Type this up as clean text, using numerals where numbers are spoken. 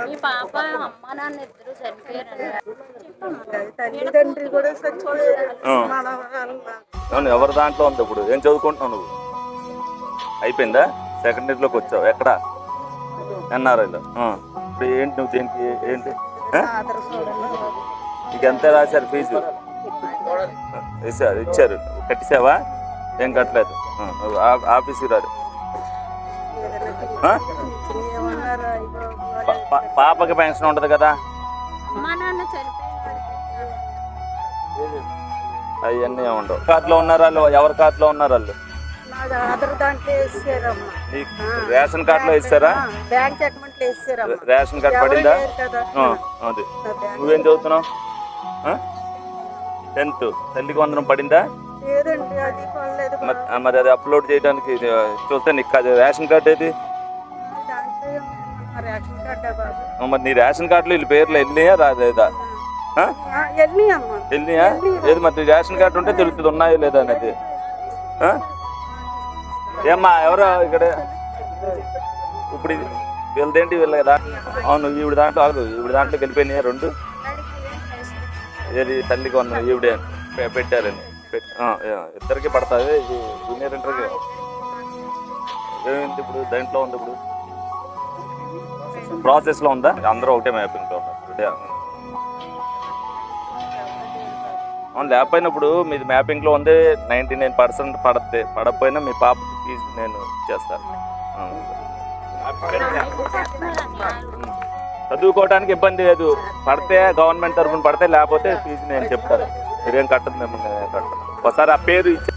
మీ పాప అమ్మ నాన్న ఇద్దరు చనిపోయారండి. తల్లిదండ్రి కూడా అవును, ఎవరి దాంట్లో ఉంది ఇప్పుడు? ఏం చదువుకుంటున్నావు నువ్వు? అయిపోయిందా? సెకండ్ ఇయర్లోకి వచ్చావు. ఎక్కడ? ఎన్ఆర్ఐలో. ఇప్పుడు ఏంటి నువ్వు దీనికి ఏంటి నీకు ఎంత రాశారు ఫీజు? ఇచ్చారు. కట్టిసావా? ఏం కట్టలేదు. ఆఫీస్కి రాదు. పాపకి పెన్షన్ ఉంటుంది కదా? అవన్నీ ఉండవు. కార్డులో ఉన్నారు వాళ్ళు? ఎవరి కార్డులో ఉన్నారు వాళ్ళు? రేషన్ కార్డులో ఇస్తారా? రేషన్ కార్డు పడిందా? అది నువ్వేం చదువుతున్నావు? 10th. తల్లికి వందనం పడిందా? మరి అది అప్లోడ్ చేయడానికి చూస్తే నీకు రేషన్ కార్డు ఏది? మరి నీ రేషన్ కార్డులో వీళ్ళ పేర్లు వెళ్ళినాయా రాలేదా? వెళ్ళినాయా? ఏది మరి రేషన్ కార్డు ఉంటే తెలుస్తుంది ఉన్నాయో లేదా అనేది. ఏమ్మా ఎవరో ఇక్కడ ఇప్పుడు వీళ్ళదేంటి వీళ్ళ కదా? అవును, ఈవిడ దాంట్లో ఆగు. ఈవిడ దాంట్లోకి వెళ్ళిపోయినాయా 2? ఏది తల్లికి వందనం ఈవిడే పెట్టారని ఇద్దరికి పడతాయి. ఇది జూనియర్ ఇంటర్కి ఏమైంది ఇప్పుడు? దాంట్లో ఉంది ఇప్పుడు ప్రాసెస్లో ఉందా? అందరూ ఒకటే మ్యాపింగ్లో ఉన్నారు. అవును, లేకపోయినప్పుడు మీది మ్యాపింగ్లో ఉంది. 99% పడకపోయినా మీ పాప ఫీజు నేను ఇచ్చేస్తాను. చదువుకోవడానికి ఇబ్బంది లేదు. పడితే గవర్నమెంట్ తరఫున పడితే, లేకపోతే ఫీజు నేను చెప్తాను. మీరేం కట్టదు, మేము కట్టదు. ఒకసారి ఆ పేరు ఇచ్చి